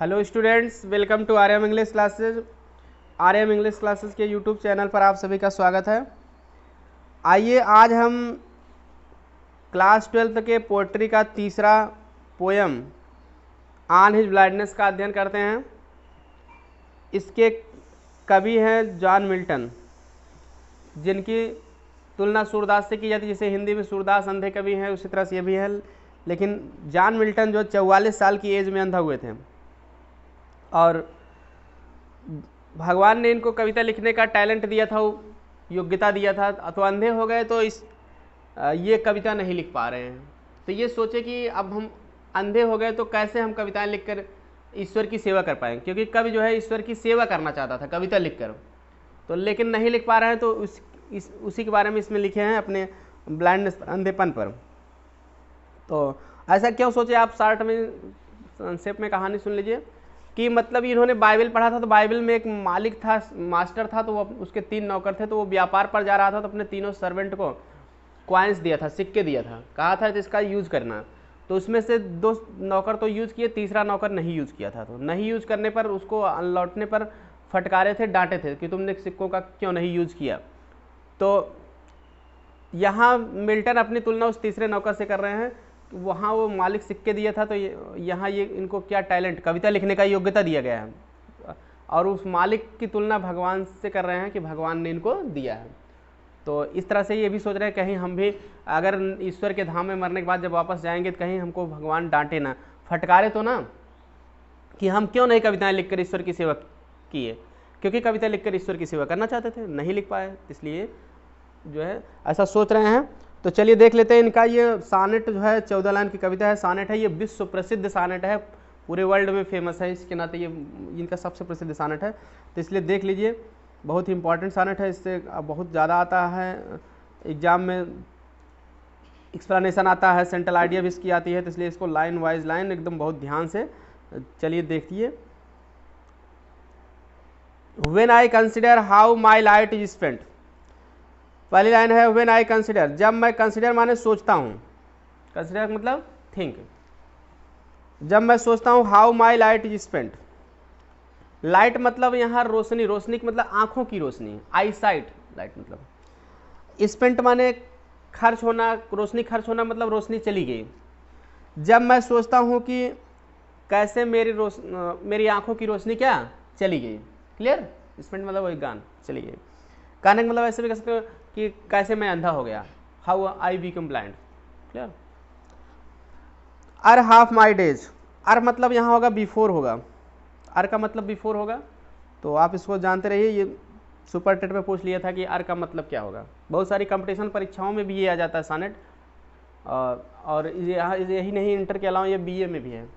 Hello students, welcome to Aryam English classes. Aryam English classes के YouTube channel पर आप सभी का स्वागत है। आइए आज हम क्लास 12th के पोएट्री का तीसरा पोयम ऑन हिज ब्लाइंडनेस का अध्ययन करते हैं। इसके कवि हैं जॉन मिल्टन, जिनकी तुलना सूरदास से की जाती है। जैसे हिंदी में सूरदास अंधे कवि हैं, उसी तरह से ये भी है। लेकिन जॉन मिल्टन जो 44 साल की एज में अंधा हुए थे, और भगवान ने इनको कविता लिखने का टैलेंट दिया था, योग्यता दिया था, तो अंधे हो गए तो ये कविता नहीं लिख पा रहे हैं। तो ये सोचे कि अब हम अंधे हो गए तो कैसे हम कविताएं लिखकर ईश्वर की सेवा कर पाएंगे, क्योंकि कवि जो है ईश्वर की सेवा करना चाहता था कविता लिखकर, तो लेकिन नहीं लिख पा रहे हैं। तो उसी के बारे में इसमें लिखे हैं अपने ब्लाइंडनेस, अंधेपन पर। तो ऐसा क्यों सोचे आप, शॉर्ट में संक्षेप में कहानी सुन लीजिए कि मतलब इन्होंने बाइबल पढ़ा था। तो बाइबल में एक मालिक था, मास्टर था, तो वो उसके 3 नौकर थे। तो वो व्यापार पर जा रहा था, तो अपने तीनों सर्वेंट को कॉइन्स दिया था, सिक्के दिया था, कहा था कि इसका यूज़ करना। तो उसमें से 2 नौकर तो यूज़ किए, तीसरा नौकर नहीं यूज़ किया था। तो नहीं यूज़ करने पर उसको लौटने पर फटकारे थे, डांटे थे कि तुमने सिक्कों का क्यों नहीं यूज़ किया। तो यहाँ मिल्टन अपनी तुलना उस तीसरे नौकर से कर रहे हैं। वहाँ वो मालिक सिक्के दिया था, तो यहाँ ये इनको क्या टैलेंट, कविता लिखने का योग्यता दिया गया है, और उस मालिक की तुलना भगवान से कर रहे हैं कि भगवान ने इनको दिया है। तो इस तरह से ये भी सोच रहे हैं कहीं हम भी अगर ईश्वर के धाम में मरने के बाद जब वापस जाएंगे तो कहीं हमको भगवान डांटे ना, फटकारे तो ना, कि हम क्यों नहीं कविताएं लिखकर ईश्वर की सेवा किए। क्योंकि कविता लिखकर ईश्वर की सेवा करना चाहते थे, नहीं लिख पाए, इसलिए जो है ऐसा सोच रहे हैं। तो चलिए देख लेते हैं इनका ये सानेट जो है, 14 लाइन की कविता है, सानेट है। ये विश्व प्रसिद्ध सानेट है, पूरे वर्ल्ड में फेमस है, इसके नाते ये इनका सबसे प्रसिद्ध सानेट है। तो इसलिए देख लीजिए, बहुत ही इंपॉर्टेंट सानेट है, इससे बहुत ज़्यादा आता है एग्जाम में, एक्सप्लेनेशन आता है, सेंट्रल आइडिया भी इसकी आती है। तो इसलिए इसको लाइन वाइज लाइन एकदम बहुत ध्यान से चलिए देखिए। When I consider how my light is spent, पहली लाइन है व्हेन आई कंसिडर, जब मैं, कंसिडर माने सोचता हूँ, कंसिडर मतलब थिंक, जब मैं सोचता हूँ, how my light is spent. Light मतलब यहाँ रोशनी, रोशनी मतलब आंखों की रोशनी, आई साइट, लाइट मतलब। स्पेंट माने खर्च होना, रोशनी खर्च होना मतलब रोशनी चली गई। जब मैं सोचता हूँ कि कैसे मेरी आंखों की रोशनी क्या चली गई, क्लियर। स्पेंट मतलब वही गान, चली गई। कहने का मतलब ऐसे भी कह सकते हो कि कैसे मैं अंधा हो गया, how I become blind, clear. Ere half my days, ere मतलब यहाँ होगा बिफोर होगा, अर का मतलब बिफोर होगा। तो आप इसको जानते रहिए, ये सुपर टेट में पूछ लिया था कि अर का मतलब क्या होगा। बहुत सारी कंपटीशन परीक्षाओं में भी ये आ जाता है सानेट, और यही नहीं, इंटर के अलावा ये बीए में भी है।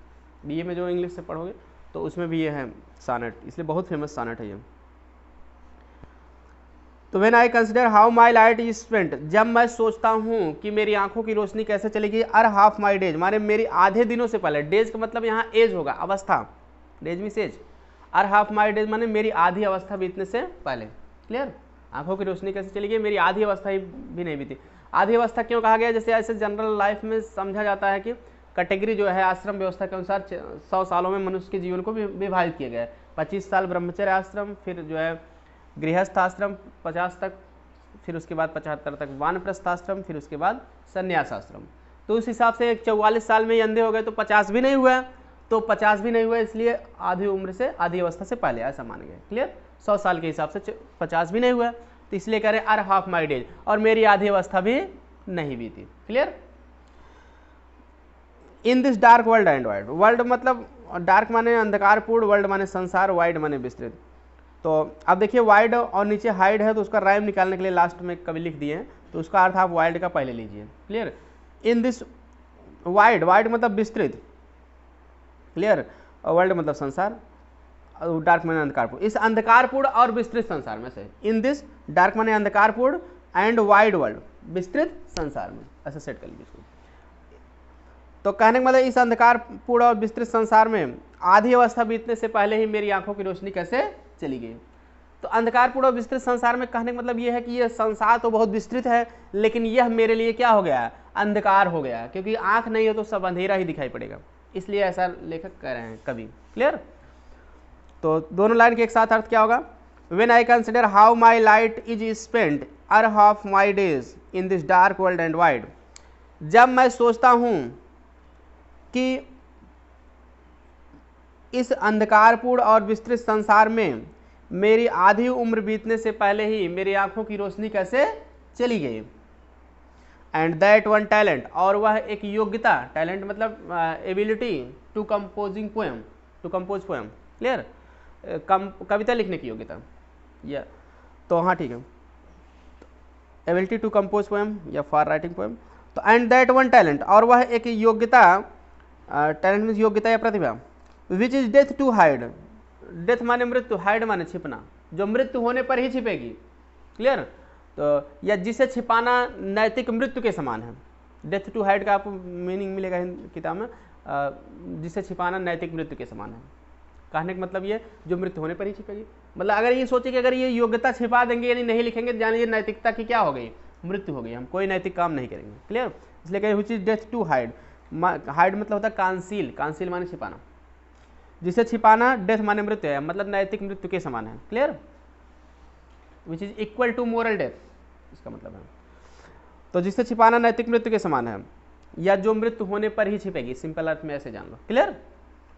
बीए में जो इंग्लिश से पढ़ोगे तो उसमें भी ये है सानेट, इसलिए बहुत फेमस सानेट है ये। तो when I consider how my light is spent, जब मैं सोचता हूँ कि मेरी आंखों की रोशनी कैसे चलेगी। अर हाफ माई डेज माने मेरी आधे दिनों से पहले, डेज का मतलब यहाँ एज होगा, अवस्था, days means age. Ere half my days माने मेरी आधी अवस्था बीतने से पहले, क्लियर। आंखों की रोशनी कैसे चलेगी, मेरी आधी अवस्था ही भी नहीं बीती। आधी अवस्था क्यों कहा गया, जैसे ऐसे जनरल लाइफ में समझा जाता है कि कैटेगरी जो है आश्रम व्यवस्था के अनुसार 100 सालों में मनुष्य के जीवन को विभाजित किया गया है। 25 साल ब्रह्मचर्य आश्रम, फिर जो है गृहस्थ आश्रम 50 तक, फिर उसके बाद 75 तक वानप्रस्थ आश्रम, फिर उसके बाद संन्यास आश्रम। तो उस हिसाब से 44 साल में ही अंधे हो गए तो 50 भी नहीं हुआ, तो 50 भी नहीं हुआ, इसलिए आधी उम्र से, आधी अवस्था से पहले, ऐसा मान गए, क्लियर। 100 साल के हिसाब से 50 भी नहीं हुआ, तो इसलिए कह रहे अर हाफ माई डेज, और मेरी आधी अवस्था भी नहीं बीती, clear. In this dark world and wide, world मतलब डार्क माने अंधकारपूर्ण, वर्ल्ड माने संसार, वाइड माने विस्तृत। तो अब देखिए वाइड और नीचे हाइड है, तो उसका राइम निकालने के लिए लास्ट में कभी लिख दिए हैं, तो उसका अर्थ आप वाइड का पहले लीजिए, clear. In this wide, wide मतलब विस्तृत, क्लियर, और वर्ल्ड मतलब संसार, डार्क माने अंधकारपूर्ण, इस अंधकारपूर्ण और विस्तृत संसार में से, इन दिस डार्क माने अंधकारपूर्ण एंड वाइड वर्ल्ड, विस्तृत संसार में, ऐसा सेट कर लीजिए इसको। तो कहने का मतलब इस अंधकारपूर्ण और विस्तृत संसार में आधी अवस्था बीतने से पहले ही मेरी आंखों की रोशनी कैसे चली गई। तो अंधकारपूर्ण और विस्तृत संसार में कहने का मतलब यह है कि यह संसार तो बहुत विस्तृत है, लेकिन यह मेरे लिए क्या हो गया, अंधकार हो गया, क्योंकि आंख नहीं हो तो सब अंधेरा ही दिखाई पड़ेगा, इसलिए ऐसा लेखक कह रहे हैं कवि, क्लियर। तो दोनों लाइन के एक साथ अर्थ क्या होगा, when I consider how my light is spend earth of my days in this dark world and wide, जब मैं सोचता हूँ कि इस अंधकारपूर्ण और विस्तृत संसार में मेरी आधी उम्र बीतने से पहले ही मेरी आंखों की रोशनी कैसे चली गई। एंड दैट वन टैलेंट, और वह एक योग्यता, टैलेंट मतलब ability to composing poem, to compose poem, clear, कविता लिखने की योग्यता, या तो हाँ ठीक है, एबिलिटी टू कंपोज पोएम या फॉर राइटिंग पोएम। तो एंड दैट वन टैलेंट, और वह एक योग्यता, टैलेंट मीन्स योग्यता या प्रतिभा, which is death to hide, death माने मृत्यु, हाइड माने छिपना, जो मृत्यु होने पर ही छिपेगी, क्लियर, तो या जिसे छिपाना नैतिक मृत्यु के समान है। डेथ टू हाइड का आपको मीनिंग मिलेगा किताब में, जिसे छिपाना नैतिक मृत्यु के समान है। कहने का मतलब ये जो मृत्यु होने पर ही छिपेगी, मतलब अगर ये सोचे कि अगर ये योग्यता छिपा देंगे यानी नहीं लिखेंगे, जान लीजिए नैतिकता की क्या हो गई, मृत्यु हो गई, हम कोई नैतिक काम नहीं करेंगे, क्लियर। इसलिए कहें which is death to hide, hide मतलब होता है कांसील, कांसील माने छिपाना, जिसे छिपाना डेथ माने मृत्यु है, मतलब नैतिक मृत्यु के समान है, clear, which is equal to moral death, इसका मतलब है। तो जिसे छिपाना नैतिक मृत्यु के समान है, या जो मृत्यु होने पर ही छिपेगी, सिंपल अर्थ में ऐसे जान लो, क्लियर।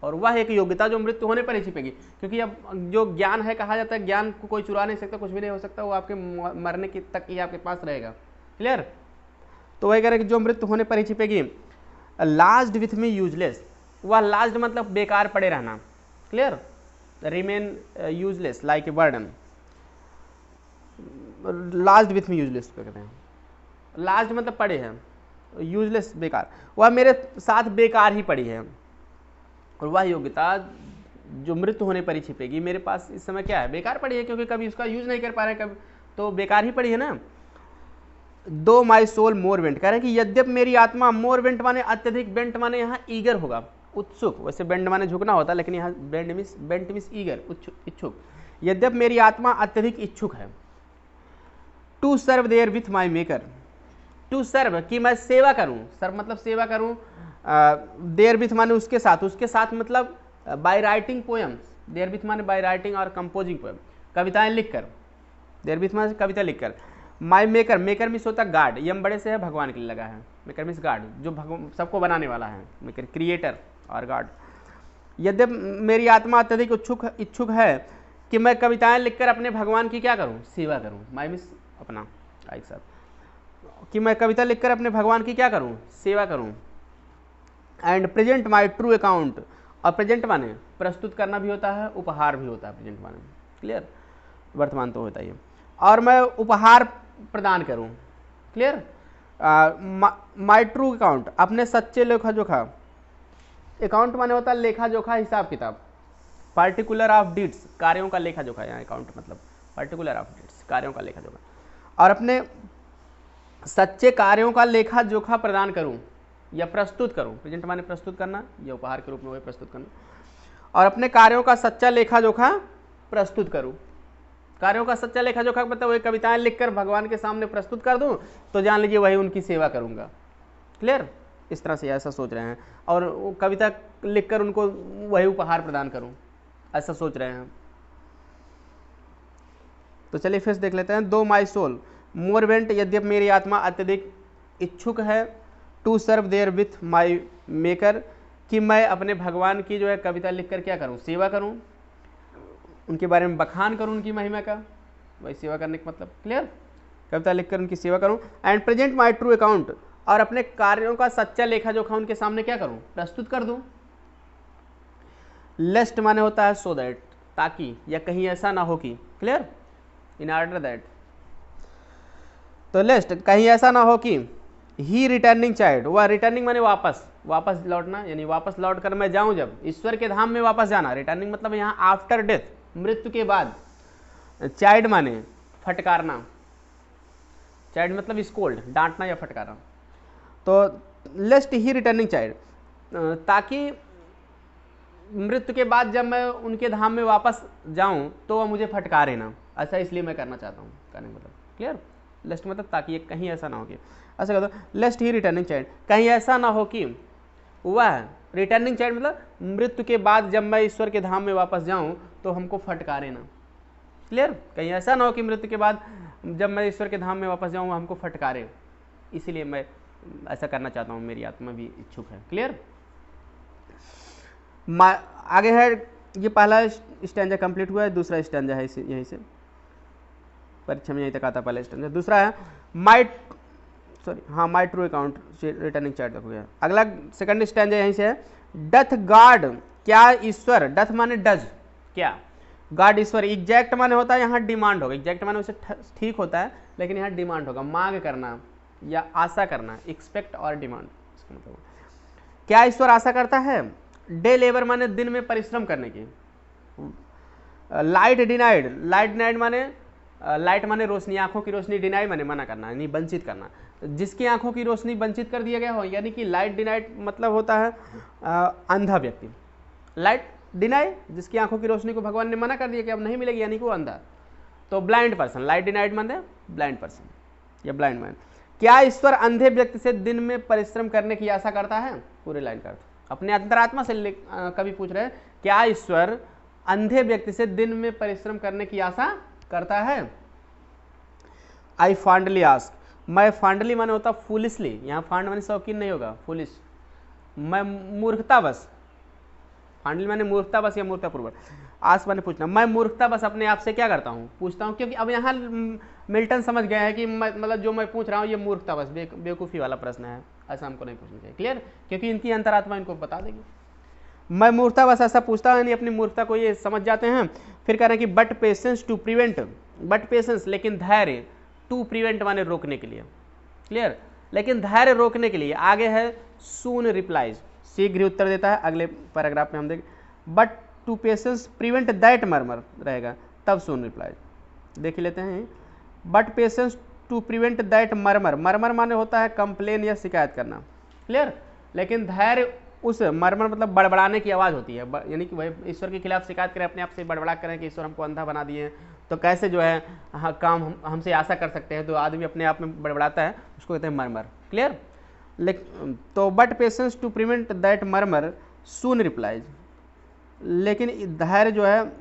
और वह एक योग्यता जो मृत्यु होने पर ही छिपेगी, क्योंकि अब जो ज्ञान है, कहा जाता है ज्ञान को कोई चुरा नहीं सकता, कुछ भी नहीं हो सकता, वो आपके मरने की तक ही आपके पास रहेगा, क्लियर। तो वही कह रहे कि जो मृत्यु होने पर ही छिपेगी। लास्ट विथ मी यूजलेस, वह लास्ट मतलब बेकार पड़े रहना, clear, remain useless like a burden, last with me useless कहते हैं, लास्ट मतलब पड़े हैं, यूजलेस बेकार, वह मेरे साथ बेकार ही पड़ी है। और वह योग्यता जो मृत्यु होने पर ही छिपेगी, मेरे पास इस समय क्या है, बेकार पड़ी है, क्योंकि कभी उसका यूज नहीं कर पा रहे, कभी तो बेकार ही पड़ी है ना। दो माई सोल मोर वेंट, कह रहे हैं कि यद्यप मेरी आत्मा, मोर वेंट माने अत्यधिक, बेंट माने यहाँ ईगर होगा, उत्सुक, वैसे बेंड माने झुकना होता, लेकिन यहाँ बेंट मिस ईगर, इच्छुक, यद्यप मेरी आत्मा अत्यधिक इच्छुक है। To serve therewith my maker, to serve कि मैं सेवा करूं, सर्व मतलब सेवा करूं, देयर विथ माने उसके साथ मतलब by writing poems, therewith माने बाय राइटिंग और कंपोजिंग पोएम, कविताएं लिखकर, देयर विथ माने कविता लिखकर। माई मेकर, मेकर मिस होता गाड, यम बड़े से है, भगवान के लिए लगा है, मेकर मिस गाड, जो सबको बनाने वाला है, मेकर क्रिएटर और गॉड। यद्यप मेरी आत्मा अत्यधिक इच्छुक है कि मैं कविताएं लिखकर अपने भगवान की क्या करूं, सेवा करूं, माई मिस अपना एक साथ, कि मैं कविता लिखकर अपने भगवान की क्या करूं, सेवा करूं। And present my true account, और प्रेजेंट माने प्रस्तुत करना भी होता है, उपहार भी होता है, प्रेजेंट माने, क्लियर, वर्तमान तो होता ही है, और मैं उपहार प्रदान करूं, क्लियर। माई ट्रू अकाउंट, अपने सच्चे लेखा जोखा, अकाउंट माने होता है लेखा जोखा, हिसाब किताब, पार्टिकुलर ऑफ डीड्स, कार्यों का लेखा जोखा, यहाँ अकाउंट मतलब पार्टिकुलर ऑफ डीड्स, कार्यों का लेखा जोखा, और अपने सच्चे कार्यों का लेखा जोखा प्रदान करूं या प्रस्तुत करूं, प्रेजेंट माने प्रस्तुत करना या उपहार के रूप में वही प्रस्तुत करना, और अपने कार्यों का सच्चा लेखा जोखा प्रस्तुत करूं। कार्यों का सच्चा लेखा जोखा मतलब वही कविताएं लिखकर भगवान के सामने प्रस्तुत कर दूं, तो जान लीजिए वही उनकी सेवा करूंगा, क्लियर, इस तरह से ऐसा सोच रहे हैं, और वो कविता लिखकर उनको वही उपहार प्रदान करूं, ऐसा सोच रहे हैं। तो चलिए फिर देख लेते हैं। दो माई सोल मोर वेंट, यद्यप मेरी आत्मा अत्यधिक इच्छुक है, to serve therewith my maker, कि मैं अपने भगवान की जो है कविता लिखकर क्या करूं, सेवा करूं, उनके बारे में बखान करूं, उनकी महिमा का, वही सेवा करने का मतलब, क्लियर, कविता लिखकर उनकी सेवा करूं। And present my true account, और अपने कार्यों का सच्चा लेखा जोखा उनके सामने क्या करूं, प्रस्तुत कर दूं। लेस्ट माने होता है सो दैट, ताकि या कहीं ऐसा ना हो कि, क्लियर, इन ऑर्डर दैट, तो लेस्ट कहीं ऐसा ना हो कि ही रिटर्निंग चाइल्ड, वह रिटर्निंग माने वापस लौटना, यानी वापस लौट कर मैं जाऊं, जब ईश्वर के धाम में वापस जाना, रिटर्निंग मतलब यहाँ आफ्टर डेथ, मृत्यु के बाद। चाइल्ड माने फटकारना, चाइल्ड मतलब स्कोल्ड, डांटना या फटकारना, तो लेस्ट ही रिटर्निंग चाइल्ड, ताकि मृत्यु के बाद जब मैं उनके धाम में वापस जाऊं तो वह मुझे फटकारे ना, ऐसा इसलिए मैं करना चाहता हूँ, कहने मतलब, क्लियर। लेस्ट मतलब ताकि कहीं ऐसा ना हो कि, ऐसा कहते लेस्ट ही रिटर्निंग चाइल्ड, कहीं ऐसा ना हो कि वह रिटर्निंग चाइल्ड मतलब मृत्यु के बाद जब मैं ईश्वर के धाम में वापस जाऊं तो हमको फटकारे ना। क्लियर? कहीं ऐसा ना हो कि मृत्यु के बाद जब मैं ईश्वर के धाम में वापस जाऊं हमको फटकारे, इसीलिए मैं ऐसा करना चाहता हूं, मेरी आत्मा भी इच्छुक है। क्लियर? आगे है, ये पहला स्टैंजा कंप्लीट हुआ है, दूसरा स्टैंजा है यहीं से, परीक्षा में यहीं तक आता पहला स्टैंजा। दूसरा है my true account returning chart हो गया। अगला सेकंड स्टैंजा यहीं से है, डथ गॉड, क्या ईश्वर, डथ माने डज, क्या गॉड ईश्वर, एग्जैक्ट माने होता है यहाँ डिमांड होगा, एग्जैक्ट माने उसे ठीक होता है, लेकिन यहाँ डिमांड होगा, मांग करना या आशा करना, एक्सपेक्ट और डिमांड, इसका मतलब क्या ईश्वर आशा करता है। डे लेबर माने दिन में परिश्रम करने की। लाइट डिनाइड, लाइट डिनाइड माने लाइट माने रोशनी, आंखों की रोशनी, डिनाई माने मना करना, यानी वंचित करना, जिसकी आंखों की रोशनी वंचित कर दिया गया हो, यानी कि लाइट डिनाइड मतलब होता है अंधा व्यक्ति। लाइट डिनाई, जिसकी आंखों की रोशनी को भगवान ने मना कर दिया कि अब नहीं मिलेगी, यानी कि वो अंधा। तो ब्लाइंड पर्सन, लाइट डिनाइड माने ब्लाइंड पर्सन या ब्लाइंड मैन। क्या ईश्वर अंधे व्यक्ति से दिन में परिश्रम करने की आशा करता है। पूरे लाइन का अर्थ अपने अंतरात्मा से कभी पूछ रहे हैं, क्या ईश्वर अंधे व्यक्ति से दिन में परिश्रम करने की आशा करता है। आई फांडली आस्क, मैं फांडली माने होता फुलिसली, यहाँ फांड माने शौकीन नहीं होगा, फुलिश, मैं मूर्खतावश, फांडली माने मूर्खतावश या मूर्खतापूर्वक, आस्क माने पूछना, मैं मूर्खतावश अपने आप से क्या करता हूँ, पूछता हूँ, क्योंकि अब यहाँ मिल्टन समझ गया है कि मतलब जो मैं पूछ रहा हूँ ये मूर्खतावश बेवकूफ़ी वाला प्रश्न है, ऐसा हमको नहीं पूछना चाहिए। क्लियर? क्योंकि इनकी अंतरात्मा इनको बता देगी। मैं मूर्खतावश ऐसा पूछता हूँ, यानी अपनी मूर्खता को ये समझ जाते हैं। फिर कह रहे हैं कि but patience to prevent, but patience लेकिन धैर्य, टू प्रिवेंट माने रोकने के लिए। क्लियर? लेकिन धैर्य रोकने के लिए। आगे है सून रिप्लाइज, शीघ्र ही उत्तर देता है, अगले पैराग्राफ में हम देखें। But to patience prevent that murmur रहेगा, तब सून रिप्लाइज देख लेते हैं। But patience to prevent that murmur, murmur माने होता है कंप्लेन या शिकायत करना। क्लियर? लेकिन धैर्य उस मर्मर मतलब बड़बड़ाने की आवाज़ होती है, यानी कि वही ईश्वर के खिलाफ शिकायत करें, अपने आप से बड़बड़ा करें कि ईश्वर हमको अंधा बना दिए, तो कैसे जो है काम हमसे आशा कर सकते हैं, तो आदमी अपने आप में बड़बड़ाता है, उसको कहते हैं मर्मर। क्लियर? तो but patience to prevent that murmur soon replies, लेकिन धैर्य जो है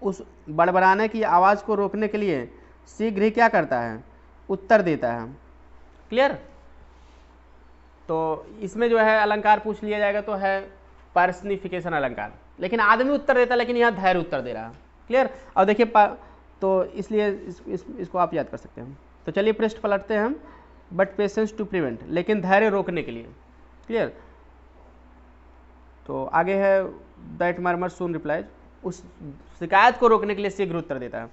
उस बड़बड़ाने की आवाज़ को रोकने के लिए शीघ्र ही क्या करता है, उत्तर देता है। क्लियर? तो इसमें जो है अलंकार पूछ लिया जाएगा तो है पर्सनिफिकेशन अलंकार, लेकिन आदमी उत्तर देता है, लेकिन यहाँ धैर्य उत्तर दे रहा है। क्लियर? और देखिए तो इसलिए इसको आप याद कर सकते हैं। तो चलिए पृष्ठ पलटते हैं हम। बट पेशेंस टू प्रिवेंट, लेकिन धैर्य रोकने के लिए। क्लियर? तो आगे है दैट मर्मर सून रिप्लाइज, उस शिकायत को रोकने के लिए शीघ्र उत्तर देता है।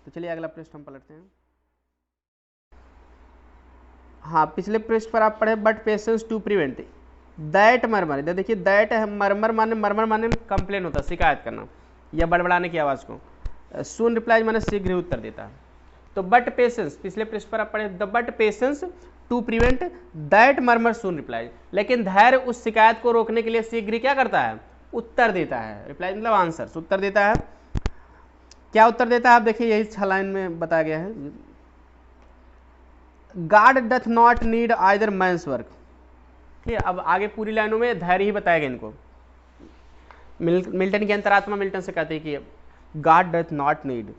तो चलिए अगला पृष्ठ हम पलटते हैं। हाँ, पिछले पृष्ठ पर आप पढ़े but patience to prevent that murmur, देखिए दैट मर्मर माने कंप्लेन होता है, शिकायत करना या बड़बड़ाने की आवाज़ को। सून रिप्लाइज माने शीघ्र उत्तर देता है। तो बट पेशेंस, पिछले पृष्ठ पर आप पढ़े the but patience to prevent that murmur soon replies, लेकिन धैर्य उस शिकायत को रोकने के लिए शीघ्र क्या करता है, उत्तर देता है। रिप्लाइज मतलब आंसर, उत्तर देता है। क्या उत्तर देता है आप देखिए, यही 6 लाइन में बताया गया है। God doth not need either man's work। ठीक है, अब आगे पूरी लाइनों में धैर्य ही बताएगा इनको। मिल्टन की अंतरात्मा मिल्टन से कहते हैं कि God doth not need,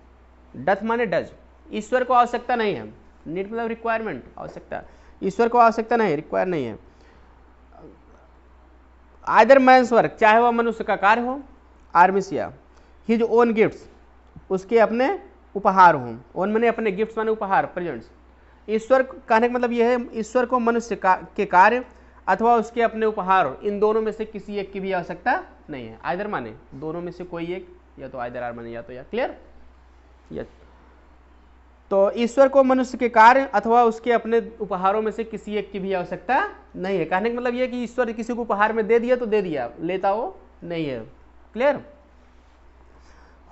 doth माने डज, ईश्वर को आवश्यकता नहीं है, नीड मतलब रिक्वायरमेंट, आवश्यकता, ईश्वर को आवश्यकता नहीं, रिक्वायर नहीं है। आइदर मैंस वर्क, चाहे वह मनुष्य का कार्य हो, आर्मिसिया हिज ओन गिफ्ट्स, उसके अपने उपहार हों, ओन माने अपने, गिफ्ट्स माने उपहार, प्रेजेंट्स। ईश्वर कहने का मतलब यह है, ईश्वर को मनुष्य के कार्य अथवा उसके अपने उपहार, इन दोनों में से किसी एक की भी आवश्यकता नहीं है। आइदर माने दोनों में से कोई एक, या तो आइदर आर माने या तो या। क्लियर? यस। तो ईश्वर को मनुष्य के कार्य अथवा उसके अपने उपहारों में से किसी एक की भी आवश्यकता नहीं है। कहने का मतलब यह कि ईश्वर किसी को उपहार में दे दिया तो दे दिया, लेता वो नहीं है। क्लियर?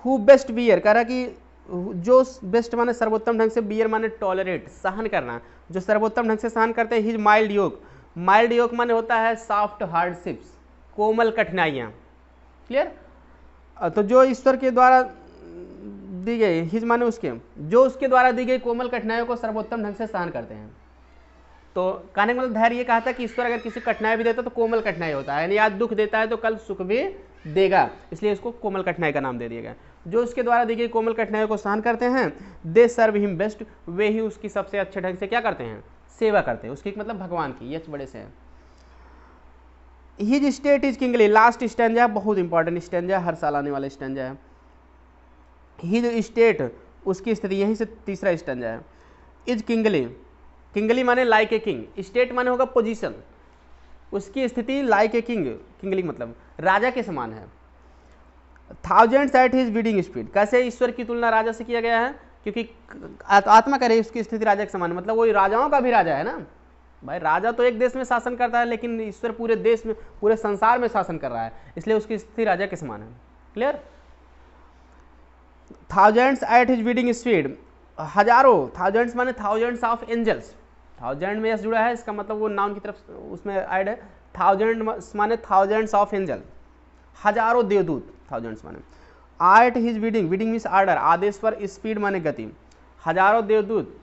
हु बेस्ट बियर, कह रहा कि जो बेस्ट माने सर्वोत्तम ढंग से, बियर माने टॉलरेट, सहन करना, जो सर्वोत्तम ढंग से सहन करते हैं। हिज माइल्ड योग, माइल्ड योग माने होता है सॉफ्ट हार्डशिप्स, कोमल कठिनाइयाँ। क्लियर? तो जो ईश्वर के द्वारा दी गई, हिज माने उसके, जो उसके द्वारा दी गई कोमल कठिनाइयों को सर्वोत्तम ढंग से सहन करते हैं। तो कहने का मतलब धैर्य ये कहा था कि ईश्वर अगर किसी कठिनाई भी देता है तो कोमल कठिनाई होता है, यानी आज दुख देता है तो कल सुख भी देगा, इसलिए इसको कोमल कठिनाई का नाम दे दिया गया। जो उसके द्वारा दी गई कोमल कठिनाइयों को सहन करते हैं, दे सर्व हिम बेस्ट, वे ही उसकी सबसे अच्छे ढंग से क्या करते हैं, सेवा करते हैं, उसकी मतलब भगवान की, यच बड़े से है। His state is kingly, last stanza बहुत इंपॉर्टेंट स्टैंजा, हर साल आने वाला स्टैंजा है। हिज स्टेट, उसकी स्थिति, यहीं से तीसरा स्टैंजा है। इज किंगली, किंगली माने लाइक ए किंग, स्टेट माने होगा पोजीशन, उसकी स्थिति लाइक ए किंग, किंगली मतलब राजा के समान है। Thousands at his bidding speed, कैसे ईश्वर की तुलना राजा से किया गया है, क्योंकि आत्मा करे उसकी स्थिति राजा के समान, मतलब वो राजाओं का भी राजा है ना भाई, राजा तो एक देश में शासन करता है लेकिन ईश्वर पूरे देश में, पूरे संसार में शासन कर रहा है, इसलिए उसकी स्थिति राजा के समान है। Clear. Thousands at his bidding speed, हजारों, थाउजेंड्स माने थाउजेंड्स ऑफ एंजल्स, थाउजेंड में यस जुड़ा है, इसका मतलब वो नाउन की तरफ उसमें ऐड है। थाउजेंड माने थाउजेंड्स ऑफ एंजल, हजारों देवदूत, थाउजेंड्स माने। At his bidding, bidding means order, आदेश पर, स्पीड माने गति, हजारों देवदूत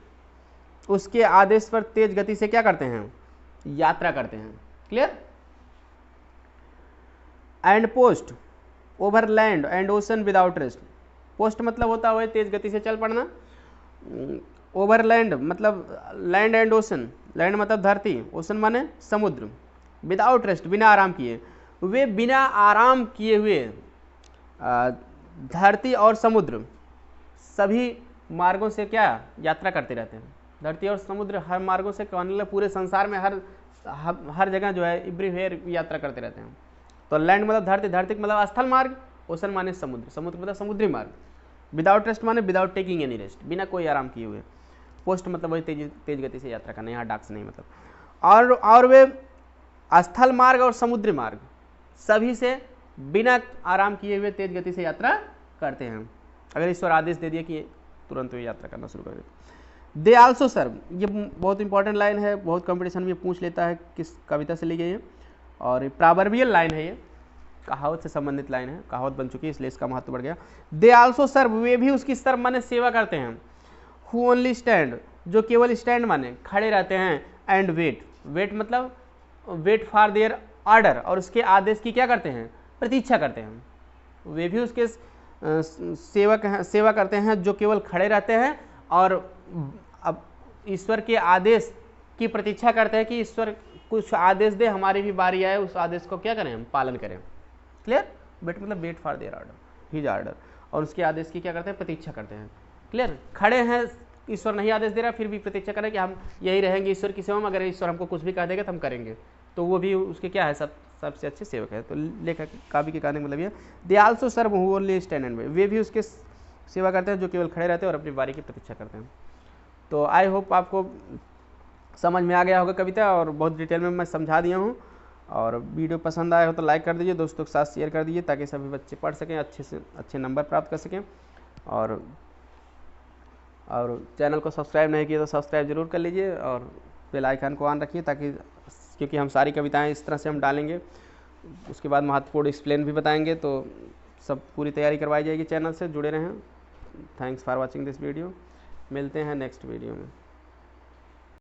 उसके आदेश पर तेज गति से क्या करते हैं, यात्रा करते हैं। Clear. And post over land and ocean without rest, post मतलब होता है तेज गति से चल पड़ना, ओवर लैंड मतलब लैंड एंड ओशन, लैंड मतलब धरती, ओशन माने समुद्र, विदाउट रेस्ट बिना आराम किए, वे बिना आराम किए हुए धरती और समुद्र सभी मार्गों से क्या यात्रा करते रहते हैं। धरती और समुद्र हर मार्गों से पूरे संसार में हर जगह जो है एवरीवेयर यात्रा करते रहते हैं। तो लैंड मतलब धरती, धरती मतलब स्थल मार्ग, ओशन माने समुद्र, समुद्र मतलब समुद्री मार्ग, विदाउट रेस्ट माने विदाउट टेकिंग एनी रेस्ट, बिना कोई आराम किए हुए, पोस्ट मतलब वही तेज गति से यात्रा करना, यहाँ डाक से नहीं मतलब। और वे स्थल मार्ग और समुद्री मार्ग सभी से बिना आराम किए हुए तेज गति से यात्रा करते हैं। अगर ईश्वर आदेश दे दिया कि तुरंत वे यात्रा करना शुरू कर देते। दे आल्सो सर्व, ये बहुत इंपॉर्टेंट लाइन है, बहुत कंपटीशन में पूछ लेता है किस कविता से ली गई है, और प्रोवर्बियल लाइन है, ये कहावत से संबंधित लाइन है, कहावत बन चुकी है इसलिए इसका महत्व बढ़ गया। दे आल्सो सर्व, वे भी उसकी सर्व माने सेवा करते हैं। हु ओनली स्टैंड, जो केवल स्टैंड माने खड़े रहते हैं, एंड वेट, वेट मतलब वेट फॉर देयर ऑर्डर, और उसके आदेश की क्या करते हैं, प्रतीक्षा करते हैं। वे भी उसके सेवा करते हैं जो केवल खड़े रहते हैं और अब ईश्वर के आदेश की प्रतीक्षा करते हैं कि ईश्वर कुछ आदेश दे, हमारी भी बारी आए, उस आदेश को क्या करें, हम पालन करें। क्लियर। वेट मतलब wait for their order, his order, और उसके आदेश की क्या करते हैं, प्रतीक्षा करते हैं। क्लियर। खड़े हैं, ईश्वर नहीं आदेश दे रहा, फिर भी प्रतीक्षा करें कि हम यही रहेंगे ईश्वर की सेवा में, अगर ईश्वर हमको कुछ भी कह देगा तो हम करेंगे, तो वो भी उसके क्या है, सबसे अच्छे सेवक है। तो लेखक काव्य के कहने का मतलब ये, they also serve who only stand and wait, वे भी उसके सेवा करते हैं जो केवल खड़े रहते हैं और अपनी बारी की प्रतीक्षा करते हैं। तो आई होप आपको समझ में आ गया होगा कविता, और बहुत डिटेल में मैं समझा दिया हूँ। और वीडियो पसंद आया हो तो लाइक कर दीजिए, दोस्तों के साथ शेयर कर दीजिए, ताकि सभी बच्चे पढ़ सकें, अच्छे से अच्छे नंबर प्राप्त कर सकें। और चैनल को सब्सक्राइब नहीं किया तो सब्सक्राइब जरूर कर लीजिए, और बेल आइकन को ऑन रखिए, ताकि क्योंकि हम सारी कविताएं इस तरह से हम डालेंगे, उसके बाद महत्वपूर्ण एक्सप्लेन भी बताएंगे, तो सब पूरी तैयारी करवाई जाएगी। चैनल से जुड़े रहें। Thanks for watching this video, मिलते हैं नेक्स्ट वीडियो में।